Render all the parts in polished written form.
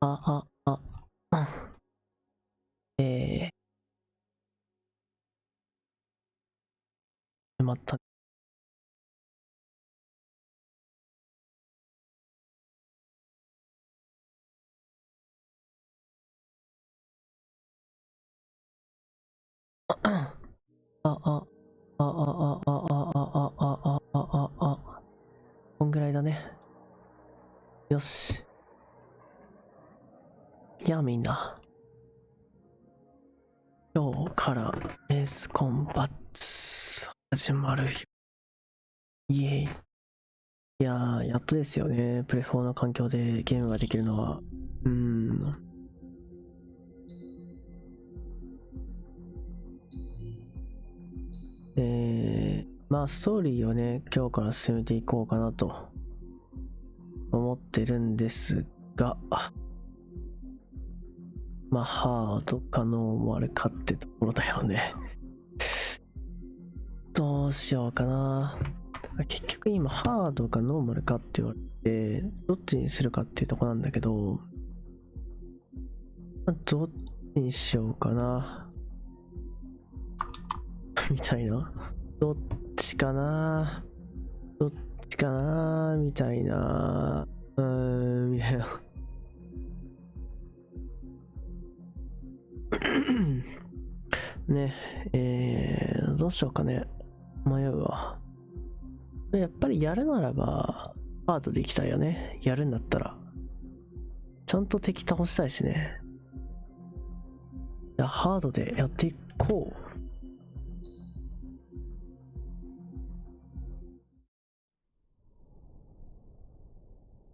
あ、あ、あ、また。こんぐらいだね。よし。いや、みんな。今日からエースコンバット始まるよ。イエイ。いやー、やっとですよね。プレ4の環境でゲームができるのは。まあ、ストーリーをね、今日から進めていこうかなと思ってるんですが、まあ、ハードかノーマルかってところだよね。どうしようかな。結局今、ハードかノーマルかって言われて、どっちにするかっていうとこなんだけど、どっちにしようかな。みたいな。どっちかなみたいな。みたいな。ね、どうしようかね。迷うわ。やっぱりやるならば、ハードでいきたいよね。やるんだったら。ちゃんと敵倒したいしね。じゃあ、ハードでやっていこう。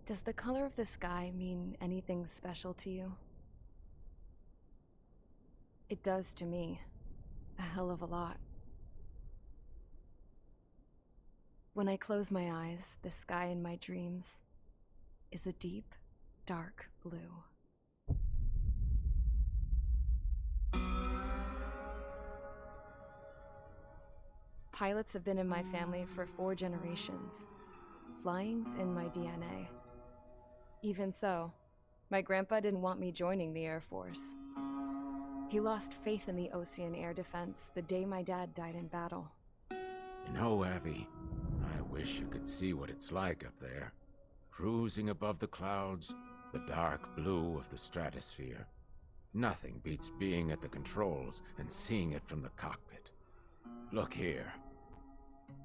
Does the color of the sky mean anything special to you? It does to me. A hell of a lot. When I close my eyes, the sky in my dreams is a deep, dark blue. Pilots have been in my family for 4 generations. Flying's in my DNA. Even so, my grandpa didn't want me joining the Air Force. He lost faith in the Ocean Air Defense the day my dad died in battle. You know, Abby, I wish you could see what it's like up there. Cruising above the clouds, the dark blue of the stratosphere. Nothing beats being at the controls and seeing it from the cockpit. Look here.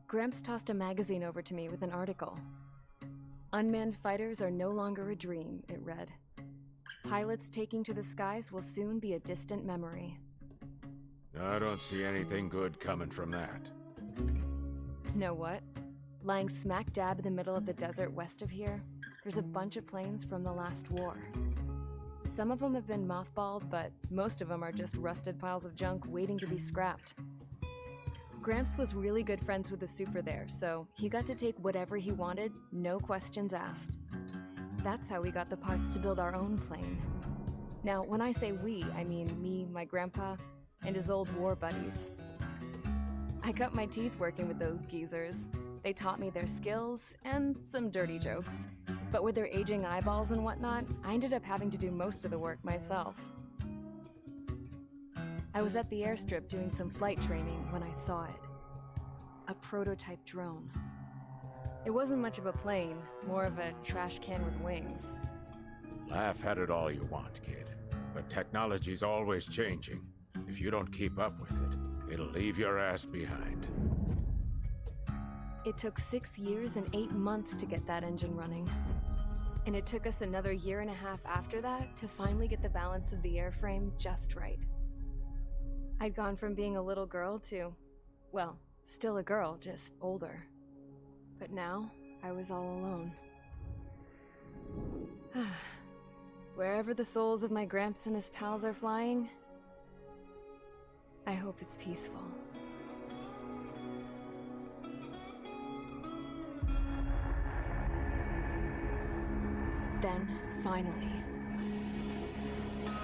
Gramps tossed a magazine over to me with an article. Unmanned fighters are no longer a dream, it read. Pilots taking to the skies will soon be a distant memory. I don't see anything good coming from that. Know what? Lying smack dab in the middle of the desert west of here, there's a bunch of planes from the last war. Some of them have been mothballed, but most of them are just rusted piles of junk waiting to be scrapped. Gramps was really good friends with the super there, so he got to take whatever he wanted, no questions asked. That's how we got the parts to build our own plane. Now, when I say we, I mean me, my grandpa, and his old war buddies. I cut my teeth working with those geezers. They taught me their skills and some dirty jokes. But with their aging eyeballs and whatnot, I ended up having to do most of the work myself. I was at the airstrip doing some flight training when I saw it. A prototype drone. It wasn't much of a plane, more of a trash can with wings. Laugh at it all you want, kid. But technology's always changing. If you don't keep up with it, it'll leave your ass behind. It took 6 years and 8 months to get that engine running. And it took us another 1.5 years after that to finally get the balance of the airframe just right. I'd gone from being a little girl to, well, still a girl, just older. But now, I was all alone. Wherever the souls of my Gramps and his pals are flying, I hope it's peaceful. Then, finally,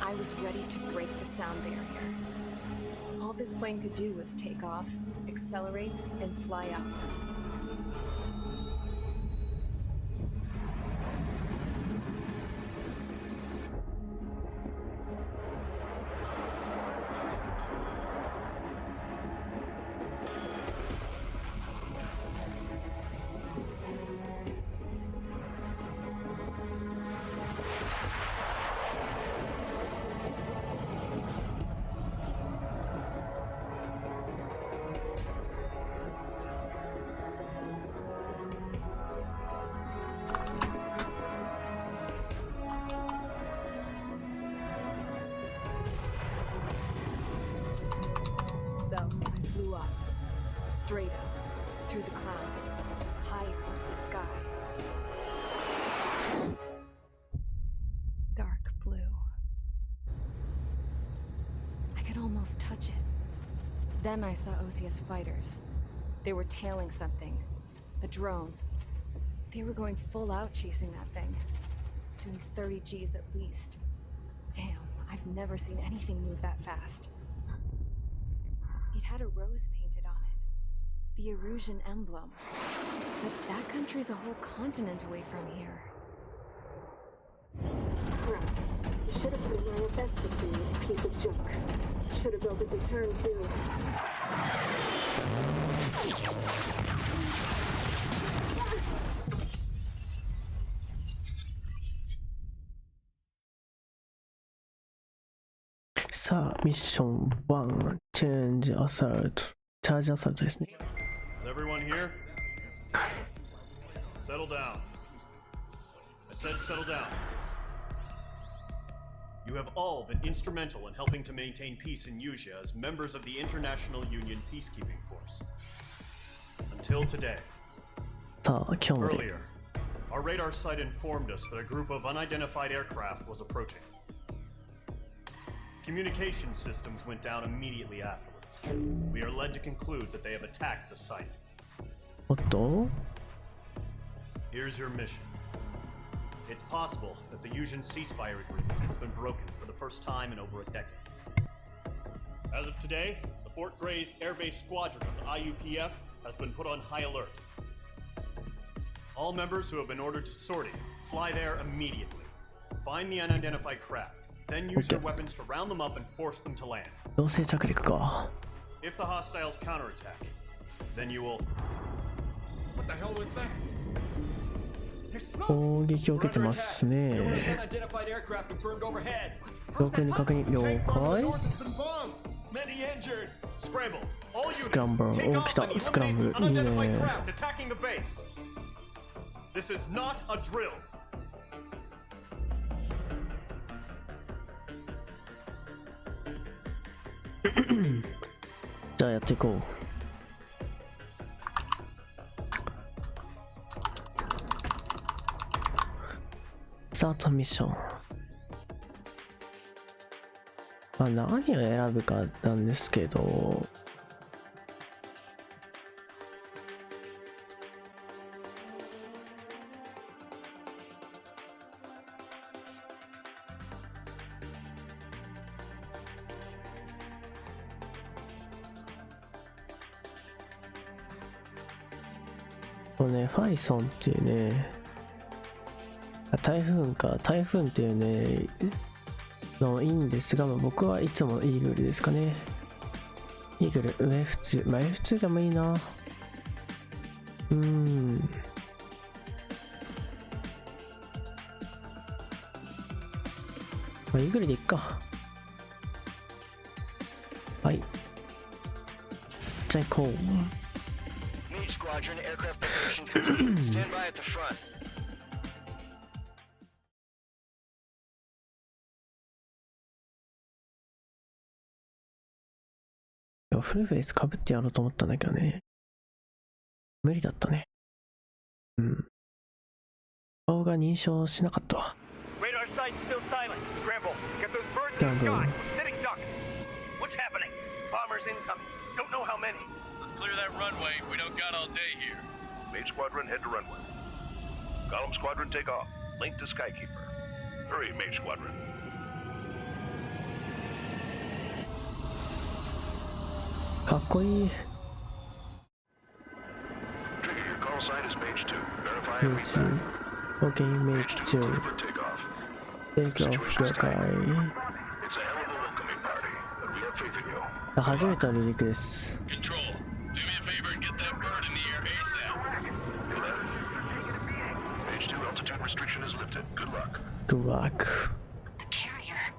I was ready to break the sound barrier. All this plane could do was take off, accelerate, and fly up. through the clouds, higher into the sky. Dark blue. I could almost touch it. Then I saw OCS fighters. They were tailing something. A drone. They were going full out chasing that thing. Doing 30 Gs at least. Damn, I've never seen anything move that fast. It had a rose painted on it. The Erusian emblem. But that country's a whole continent away from here. Crap. Should have put my investment in this piece of junk. Should have built a return too.さあ、ミッション1、チェンジアサルト、チャージアサルトですね。Is everyone here? Settle down. I said settle down. You have all been instrumental in helping to maintain peace in Yuja as members of the International Union Peacekeeping Force. Until today. さあ、今日もで。 Earlier, our radar site informed us that a group of unidentified aircraft was approaching. Communication systems went down immediately afterwards. We are led to conclude that they have attacked the site. おっと Here's your mission. It's possible that the Yusian ceasefire agreement has been broken for the first time in over a decade. As of today, the Fort Gray's Air Base Squadron of the IUPF has been put on high alert. All members who have been ordered to sortie, fly there immediately. Find the unidentified craft, then use your weapons to round them up and force them to land. 強制着陸か。 If the hostiles counterattack, then you will... What the hell was that? 攻撃を受けてますね。 Unidentified aircraft confirmed overhead. 上空に確認了解。 Many injured. Scramble. All units. Scramble. Take Oh, off kita and eliminate scramble. the unidentified Yeah. craft attacking the base. This is not a drill. じゃあやっていこう。スタートミッション。まあ何を選ぶかなんですけど、このね、ファイソンっていうね、台風っていうねのいいんですが、僕はいつもイーグルですかね。イーグル上普通、まあ F2 でもいいな。まあ、イーグルでいっか。はい、じゃあ行こう。 Mage Squadron, aircraft preparations complete. Stand by at the front. フルフェイス被ってやろうと思ったんだけどね。無理だったね。顔が認証しなかったわ。Radar site still silent. Scramble. Get those birds in Scramble. the sky. Sitting ducks. What's happening? Bombers incoming. Don't know how many. Let's clear that runway. We don't got all day here. Mage Squadron, head to runway. Column Squadron, take off. Link to Skykeeper. Hurry, Mage Squadron. かっこいい。 Trigger, your call sign is Mage 2. Verify メ and イ read ツ back. オッケー、メイ Mage ツ 2, clear for takeoff. テイクオフ了 Situation's 解。 tight. It's a hell of a welcoming party, but we have faith in you. 初めての離陸です。 Control, do me a favor and get that bird in the air ASAP. Feel that? Mage 2, altitude restriction is lifted. Good luck. Good luck. The carrier.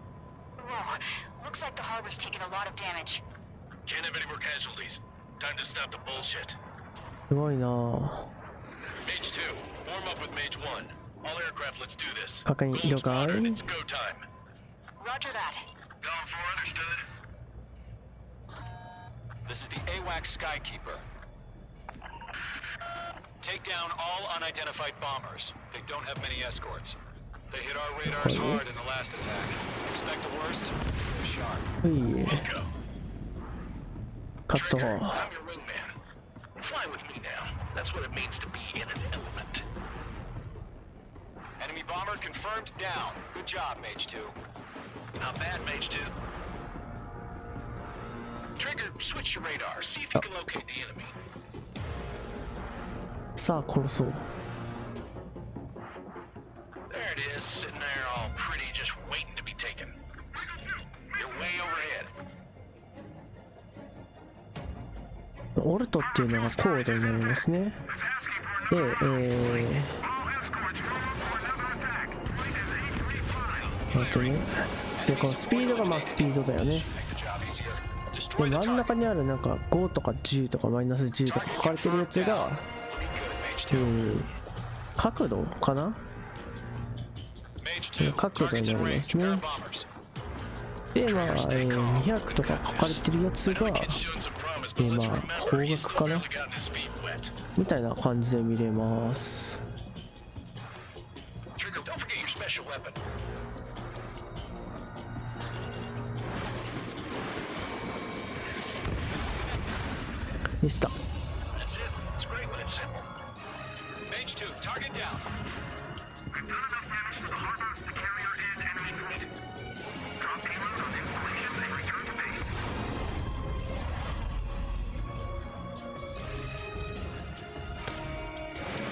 Whoa. Looks like the harbor's taken a lot of damage. Can't have any more casualties. Time to stop the bullshit. すごいなぁ。 Mage 2, form up with Mage 1. All aircraft, let's do this. 確認 Gold 了解。 Squadron, it's go time. Roger that. Going for understood. This is the AWAC Skykeeper. Take down all unidentified bombers. They don't have many escorts. They hit our radars hard in the last attack. Expect the worst. Stay sharp. ういカット Trigger, I'm your wingman. Fly with me now. That's what it means to be in an element. Enemy bomber confirmed down. Good job, Mage 2. Not bad, Mage 2. Trigger, switch your radar. See if you can locate the enemy. さあ殺そう。 There it is, sitting there all pretty, just waiting to be taken. You're way overhead. オルトっていうのがコードになりますね。で、でこのスピードがまあスピードだよね。で真ん中にあるなんか5とか10とかマイナス10とか書かれてるやつが、角度かな、角度になりますね。でまあ、200とか書かれてるやつが、まあ方角かなみたいな感じで見れます。でした。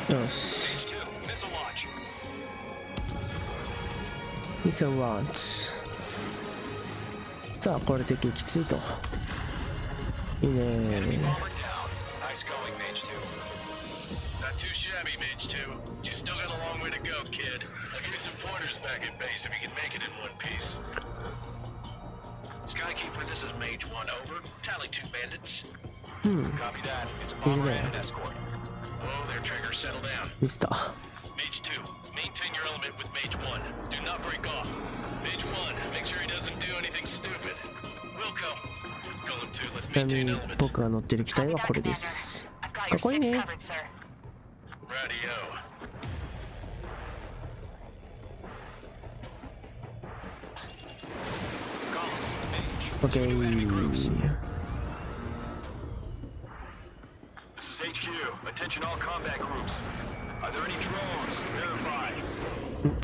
よし。ミスルランチ。さあこれで撃墜と。いいね。Not too shabby, Mage 2. You still got a long way to go, kid. I'll give you some pointers back at base if you can make it in one piece. Skykeeper, this is Mage 1, over. Tally 2 bandits. Copy that. It's a bomber and an escort. Whoa there, Trigger. Settle down. ミスター。 Mage 2, maintain your element with Mage 1. Do not break off. Mage 1, make sure he doesn't do anything stupid. Wilco. Golem 2, let's ちなみ maintain に element. 僕が乗ってる機体はこれです。かっこいいね。Radio. OK。 This is HQ. Attention all combat groups. Are there any drones? Verify.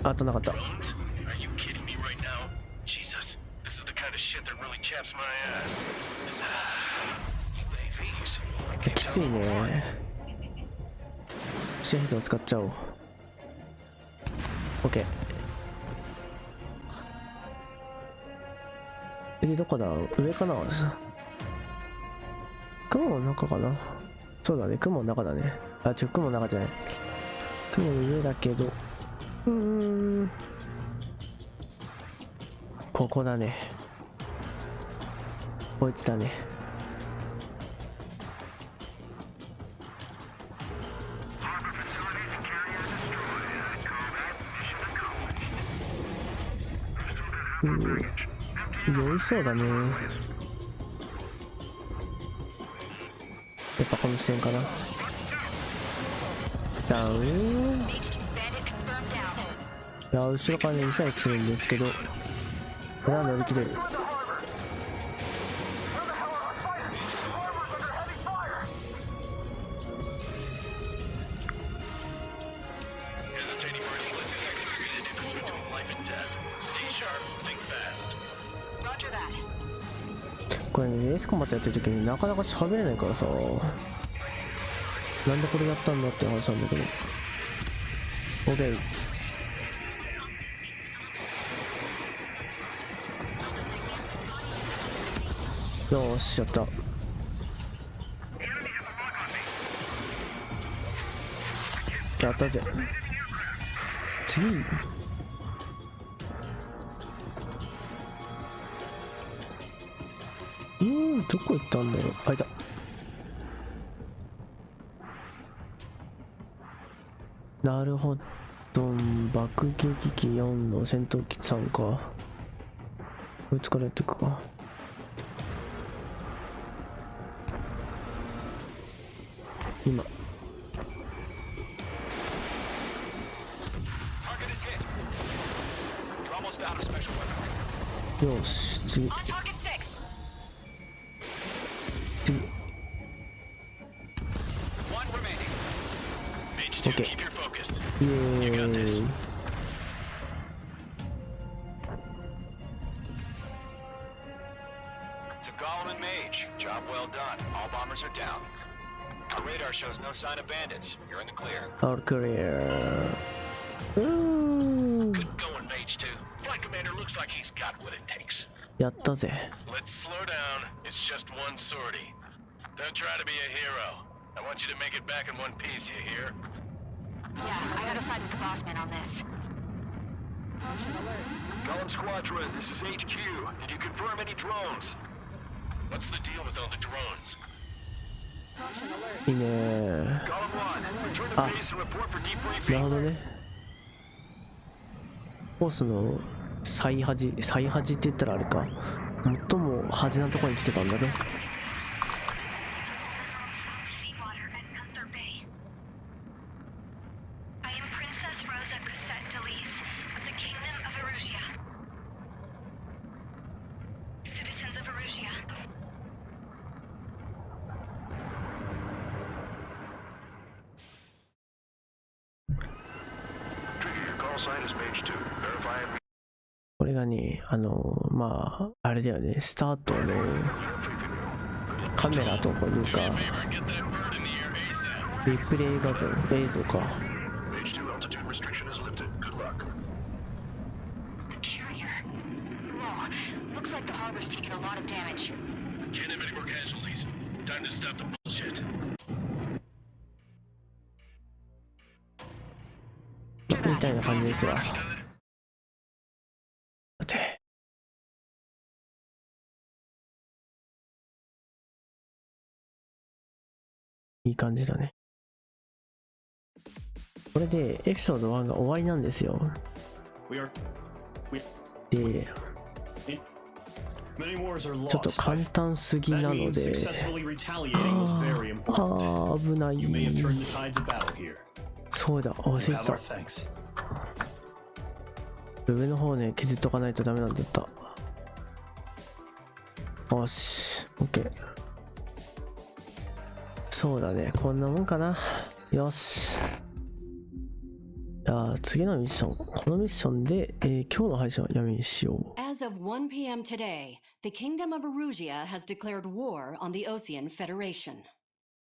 あとなかった。 Drones? Are you kidding me right now? Jesus, this is the kind of shit that really chaps my ass. UAVs. きついね。シェフズを使っちゃおう。 OK。次どこだ、上かな。雲の中かな。そうだね、雲の中だね。あ、雲の中じゃない。雲の上だけど、ここだね。こいつだね。酔いそうだね。やっぱこの視線かな。ダウン。いや、後ろからねミサイル来てるんですけど、これは乗り切れる。これね、エースコンバットやってる時になかなか喋れないからさ、なんでこれやったんだって話なんだけど。 OK。 よーし、やった。やったぜ。次どこ行ったんだよ。あ、いた。なるほど。爆撃機4の戦闘機3か。こいつからやっていくか。今 almost out of special weapon. よし、次。 On target 6. 次。 One remaining. Mage 2, Okay. keep your focus. イエーイ。 It's a Golem and Mage. Job well done. All bombers are down. Our radar shows no sign of bandits. You're in the clear. All clear. Good going, Mage 2. Flight commander looks like he's got what it takes. やったぜ。 Let's slow down. It's just one sortie. Don't try to be a hero. I want you to make it back in one piece, you hear? Yeah, I gotta side with the boss man on this. Golem Squadron, this is HQ. Did you confirm any drones? What's the deal with all the drones? いいね。 Golem 1, return to Ah. base and report for なる debriefing. ほどね。コースの最端って言ったらあれか。最も端なところに来てたんだね。これがね、まあ、あれだよね、スタートのカメラとかいうか、リプレイ映像か。Looks like the harbor's taken a lot of damage. Can't have any more casualties. Time to stop the bullshit. みたいな感じですわ。さて。いい感じだね。これでエピソード1が終わりなんですよ。で、ちょっと簡単すぎなので、危ない。そうだ、忘れてた。上の方ね、削っとかないとダメなんだった。よし、OK。そうだね、こんなもんかな。よし。じゃあ次のミッション、このミッションで、今日の配信はやめにしよう。As of 1 p.m. today, the Kingdom of Erusia has declared war on the Osean Federation.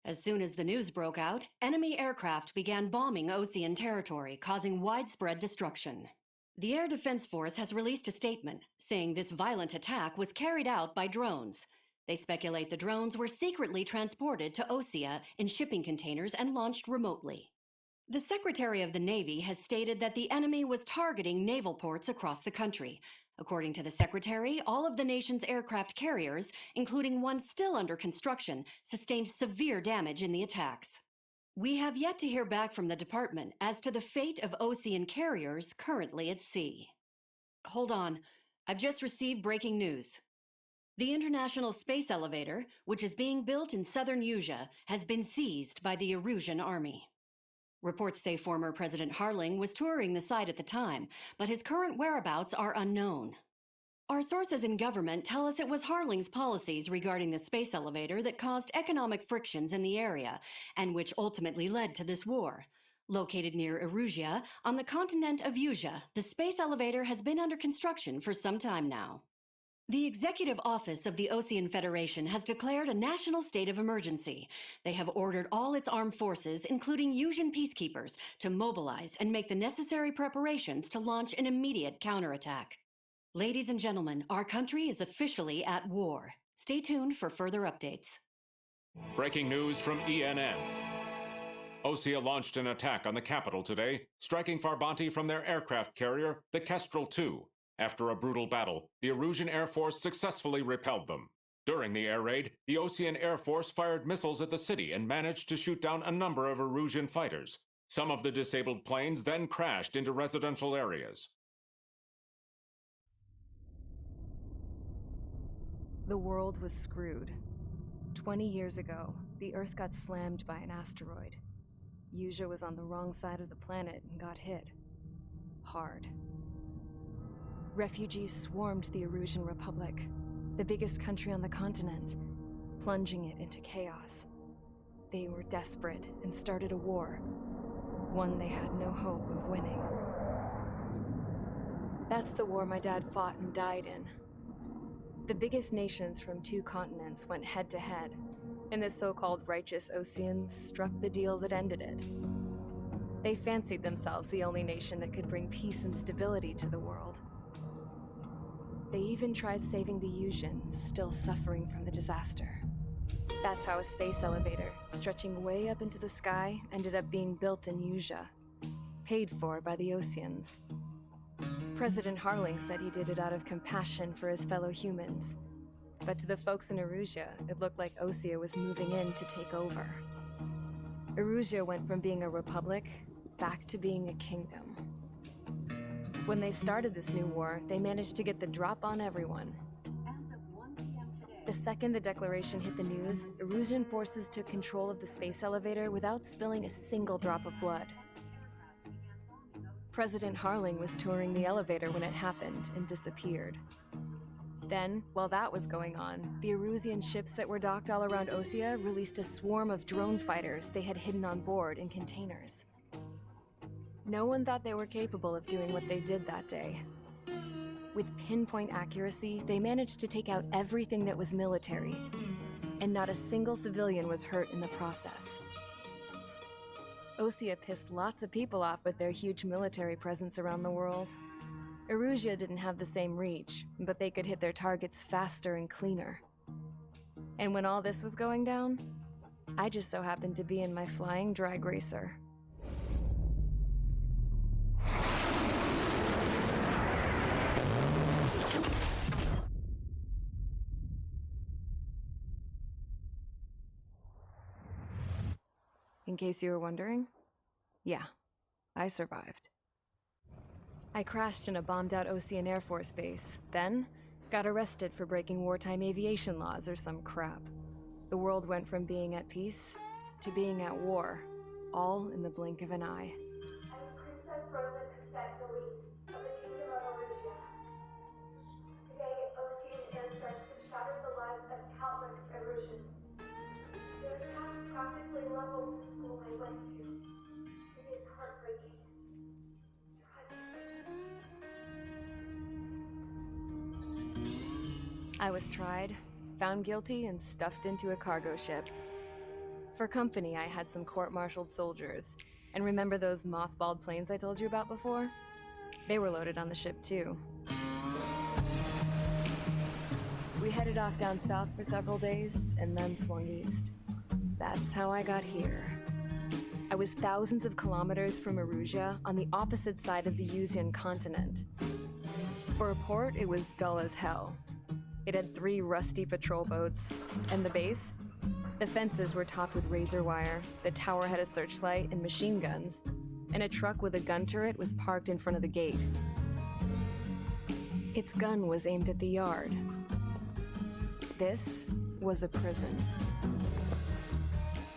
As soon as the news broke out, enemy aircraft began bombing Osean territory, causing widespread destruction. The Air Defense Force has released a statement saying this violent attack was carried out by drones. They speculate the drones were secretly transported to Osea in shipping containers and launched remotely. The Secretary of the Navy has stated that the enemy was targeting naval ports across the country. According to the Secretary, all of the nation's aircraft carriers, including one still under construction, sustained severe damage in the attacks. We have yet to hear back from the department as to the fate of Osean carriers currently at sea. Hold on, I've just received breaking news. The International Space Elevator, which is being built in southern Erusia, has been seized by the Erusian army. Reports say former President Harling was touring the site at the time, but his current whereabouts are unknown. Our sources in government tell us it was Harling's policies regarding the space elevator that caused economic frictions in the area, and which ultimately led to this war. Located near Erusia, on the continent of Erusia, the space elevator has been under construction for some time now. The Executive Office of the Osean Federation has declared a national state of emergency. They have ordered all its armed forces, including Erusian peacekeepers, to mobilize and make the necessary preparations to launch an immediate counterattack. Ladies and gentlemen, our country is officially at war. Stay tuned for further updates. Breaking news from ENN. Osea launched an attack on the capital today, striking Farbanti from their aircraft carrier, the Kestrel II. After a brutal battle, the Erusian Air Force successfully repelled them. During the air raid, the Osean Air Force fired missiles at the city and managed to shoot down a number of Erusian fighters. Some of the disabled planes then crashed into residential areas. The world was screwed. 20 years ago, the Earth got slammed by an asteroid. Erusia was on the wrong side of the planet and got hit. Hard. refugees swarmed the Erusian Republic, the biggest country on the continent, plunging it into chaos. They were desperate and started a war, one they had no hope of winning. That's the war my dad fought and died in. The biggest nations from 2 continents went head-to-head, and the so-called righteous Oseans struck the deal that ended it. They fancied themselves the only nation that could bring peace and stability to the world. They even tried saving the Usians, still suffering from the disaster. That's how a space elevator, stretching way up into the sky, ended up being built in Usia, paid for by the Oseans. President Harling said he did it out of compassion for his fellow humans. But to the folks in Erusia, it looked like Osia was moving in to take over. Erusia went from being a republic back to being a kingdom. When they started this new war, they managed to get the drop on everyone. The second the declaration hit the news, Erusian forces took control of the space elevator without spilling a single drop of blood. President Harling was touring the elevator when it happened and disappeared. Then, while that was going on, the Erusian ships that were docked all around Osia released a swarm of drone fighters they had hidden on board in containers. No one thought they were capable of doing what they did that day. With pinpoint accuracy, they managed to take out everything that was military, and not a single civilian was hurt in the process. Osia pissed lots of people off with their huge military presence around the world. Erusia didn't have the same reach, but they could hit their targets faster and cleaner. And when all this was going down, I just so happened to be in my flying drag racer. In case you were wondering, yeah, I survived. I crashed in a bombed-out Osean Air Force base, then got arrested for breaking wartime aviation laws or some crap. The world went from being at peace to being at war, all in the blink of an eye. Princess Rosa Cassette Delete of the Kingdom of Erusia. Today, Osean airstrikes have shattered the lives of countless Erusians. Their attacks practically leveled the school I went to. It is heartbreaking. Tragic. I was tried, found guilty, and stuffed into a cargo ship. For company, I had some court-martialed soldiers. And remember those mothballed planes I told you about before? They were loaded on the ship too. We headed off down south for several days, and then swung east. That's how I got here. I was thousands of kilometers from Erusia, on the opposite side of the Usian continent. For a port, it was dull as hell. It had 3 rusty patrol boats, and the base? The fences were topped with razor wire, the tower had a searchlight and machine guns, and a truck with a gun turret was parked in front of the gate. Its gun was aimed at the yard. This was a prison.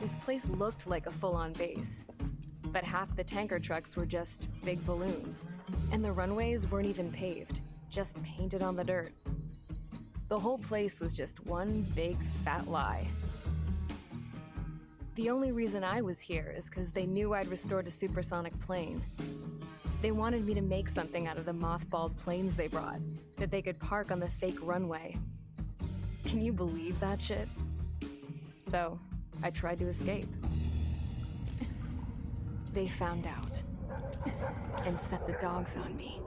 This place looked like a full-on base, but half the tanker trucks were just big balloons, and the runways weren't even paved, just painted on the dirt. The whole place was just one big fat lie. The only reason I was here is because they knew I'd restored a supersonic plane. They wanted me to make something out of the mothballed planes they brought, that they could park on the fake runway. Can you believe that shit? So, I tried to escape. They found out, and set the dogs on me.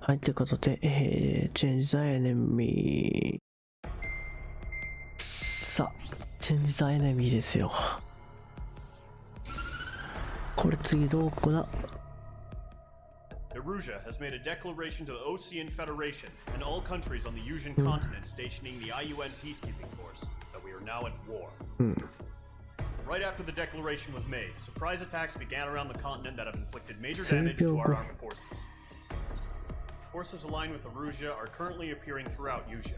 はい、ということで、Change the Enemy。さあ、Change the Enemy ですよ。これ次どこだ？ Erusia has made a declaration to the Osean Federation and all countries on the Usian continent stationing the IUN peacekeeping force that we are now at war. Right after the declaration was made, surprise attacks began around the continent that have inflicted major damage to our armed forces. Forces aligned with Erusia are currently appearing throughout Usia.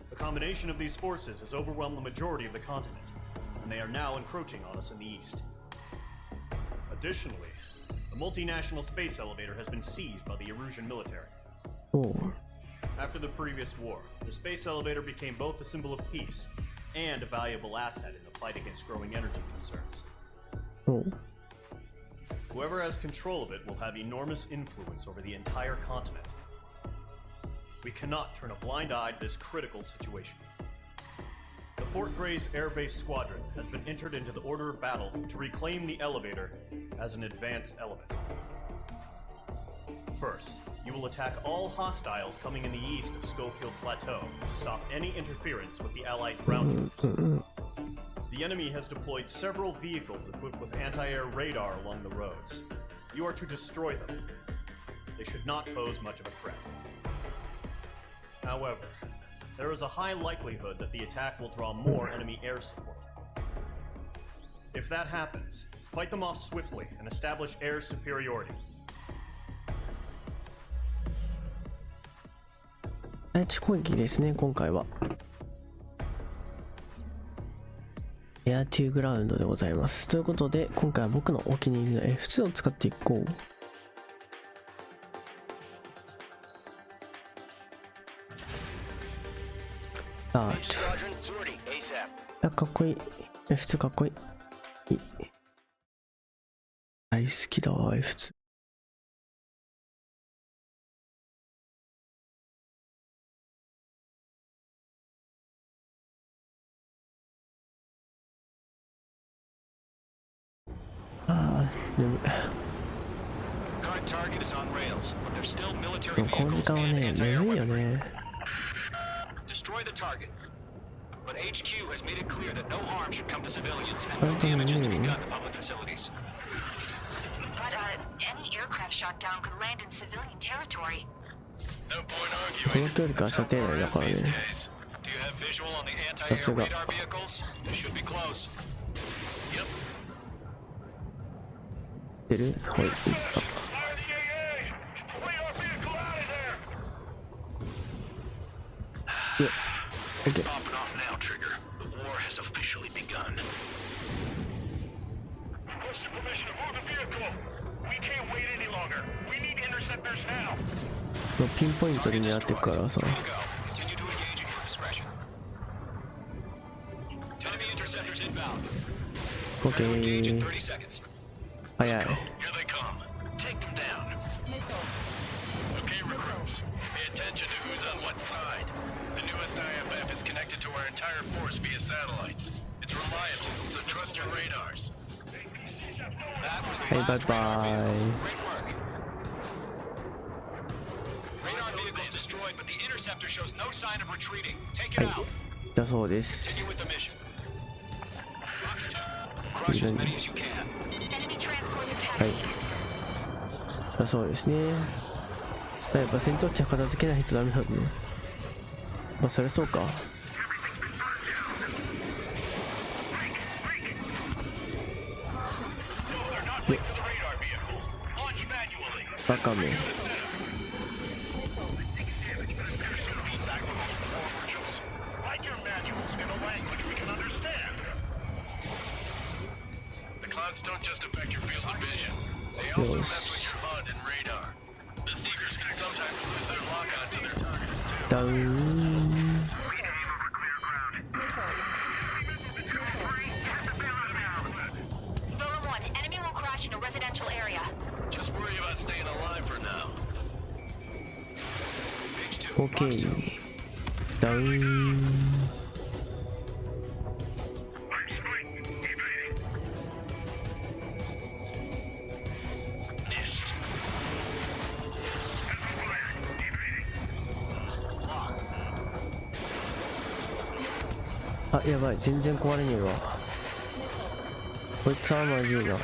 The combination of these forces has overwhelmed the majority of the continent. and they are now encroaching on us in the east. Additionally, the multinational space elevator has been seized by the Erusian military. Oh. After the previous war, the space elevator became both a symbol of peace and a valuable asset in the fight against growing energy concerns. Oh. Whoever has control of it will have enormous influence over the entire continent. We cannot turn a blind eye to this critical situation. The Fort Gray's Air Base Squadron has been entered into the order of battle to reclaim the elevator as an advanced element. First, you will attack all hostiles coming in the east of Schofield Plateau to stop any interference with the Allied ground troops. The enemy has deployed several vehicles equipped with anti-air radar along the roads. You are to destroy them. They should not pose much of a threat. However, there is a high likelihood that the attack will draw more enemy air support. If that happens, fight them off swiftly and establish air superiority. 地攻撃ですね、今回は。エアトゥーグラウンドでございます。ということで、今回は僕のお気に入りの F2 を使っていこう。あかっこいい。F2 かっこいい。大好きだわ、F2。この時間はね、眠いよね。Destroy the target. But HQ has made it clear that no harm should come to civilians and no damage is to be done to public facilities. But any aircraft shot down could land in civilian territory. No point こ arguing. の距離から射程内だからね。 Do you have visual on the anti-air radar vehicles? They should be close. Yep. 出る？はい、Popping off now, Trigger. The war has officially begun. Request permission to move the vehicle. We can't wait any longer. We need interceptors now. ピンポイントで狙っていくからさ。Continue to engage at your discretion. Enemy interceptors inbound. OK。 Engage in 30 seconds. 早い。 Here they come. Take them down. Okay, recruits. Pay attention to who's on what side. The newest IFF is connected to our entire force via satellites. It's reliable, so trust your radars. That was the Hey, last bye radar bye. vehicle. Great work. Radar vehicles destroyed, but the interceptor shows no sign of retreating. Take it out. だそうです。 Continue with the mission. Crush as many as you can. Enemy transports はい attached. だそうですね。やっぱ戦闘機は片付けないとダメなんで。まあそりゃそうか。バカめ。The clouds don't just affect your field of vision. They also mess with your HUD and radar. The Seekers can sometimes lose their lock-on to their targets too. ダウン。 Zone 1, enemy will crash in a residential area. Just worry about staying alive for now. OK。ダウン。あ、やばい、全然壊れねえわ。こいつはまずいな。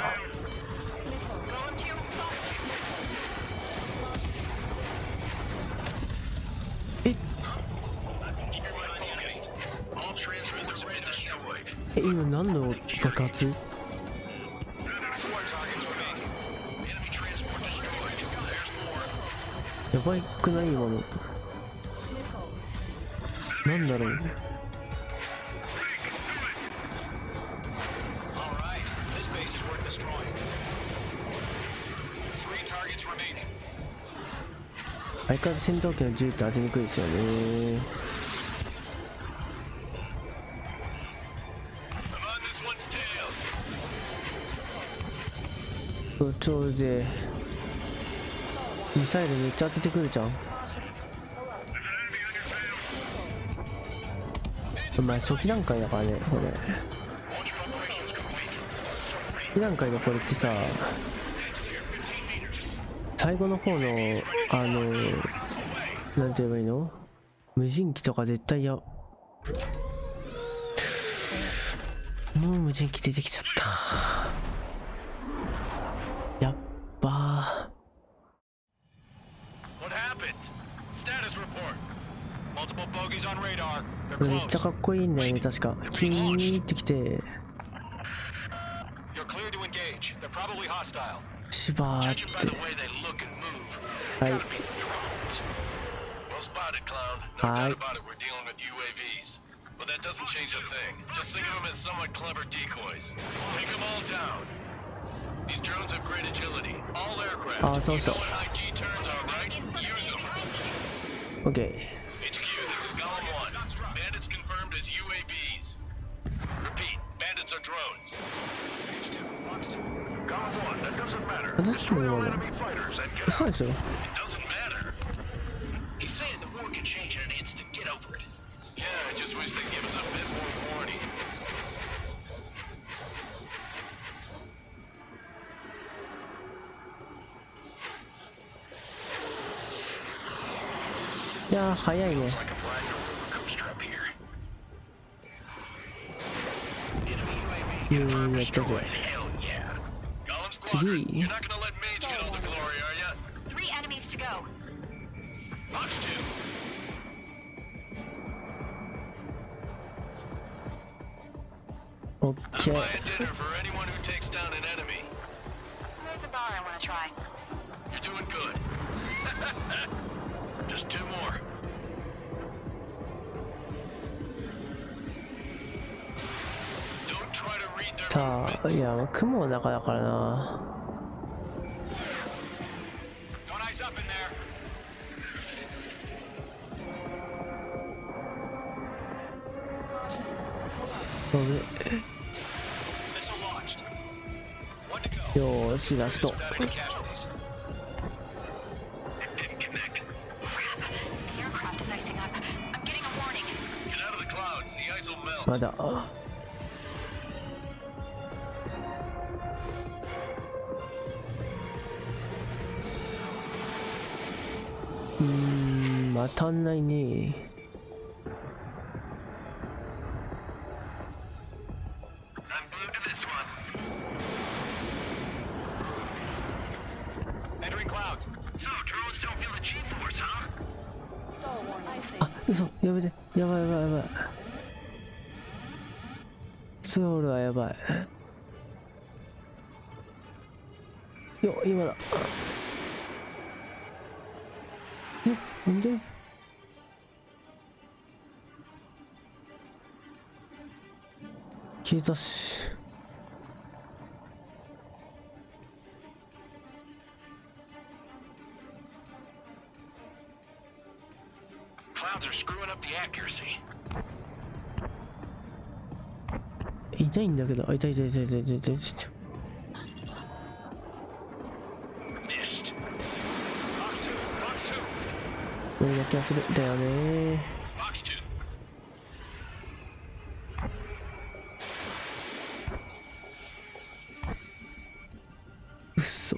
え、今何の爆発？やばいくない今の。なんだろう。相変わらず戦闘機の銃って当てにくいですよね。超うぜえ。ミサイルめっちゃ当ててくるじゃん。お前初期段階だからねこれ。初期段階のこれってさ、最後の方のなんて言えばいいの、無人機とか絶対もう無人機出てきちゃった。やっばー。これめっちゃかっこいいんだよね確か。キーってきてシバーって。はいはい。ああ倒した。オッケー。私も今の嘘でしょ。いやー早いね。やったぜ。次オッケー。さあ、いや雲の中だからな。よーしラスト。まだ当たんないね。あ、嘘、やめて、やばいやばいやばい。スロールはやばい。よ、今だ。よ、なんで？消えたし。痛いんだけど、痛い。これだけはするだよね。うっそ。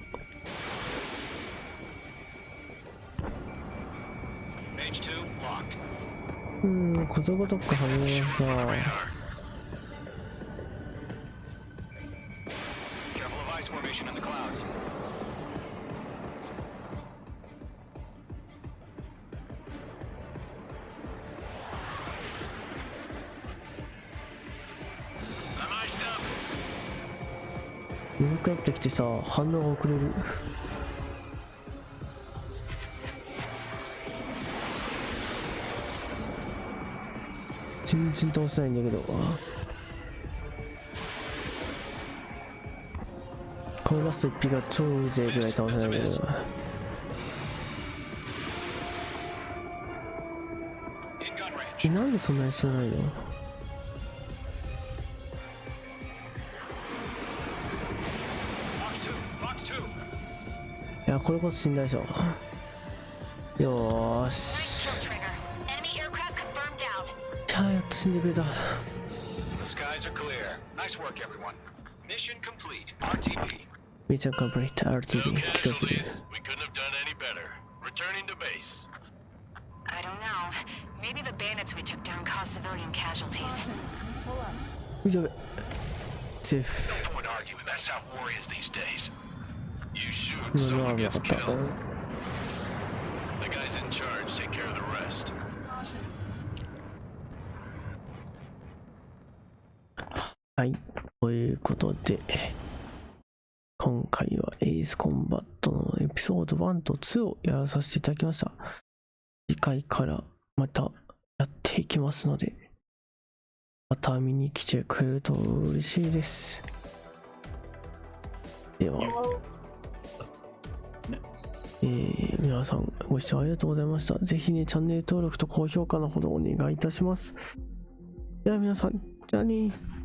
ことごとくはめました。よくやってきてさ、反応が遅れる。全然倒せないんだけど。このラスト1匹が超うぜえぐらい倒せないけど。In gun range. なんでそんなに知らないの？い Fox 2, Fox 2. や、これこそ死んだでしょ。よーし。 Enemy aircraft confirmed down. じゃあ、やっと死んでくれた。 The skies are clear. Nice work, everyone. Mission complete. RTB. ミッションコンプリート RTB No 起動する。 casualties. We couldn't have done any better. Returning to base. I don't know. Maybe the bandits we took down caused civilian casualties. やべ。セーフ。 No point arguing. That's how war is these days. You shoot, 今のは someone な gets かった。 killed. The guys in charge take care of the rest. はい。ということで、今回はエースコンバットのエピソード1と2をやらさせていただきました。次回からまたやっていきますので、また見に来てくれると嬉しいです。では、皆さんご視聴ありがとうございました。ぜひね、チャンネル登録と高評価のほどお願いいたします。では皆さん、じゃあねー。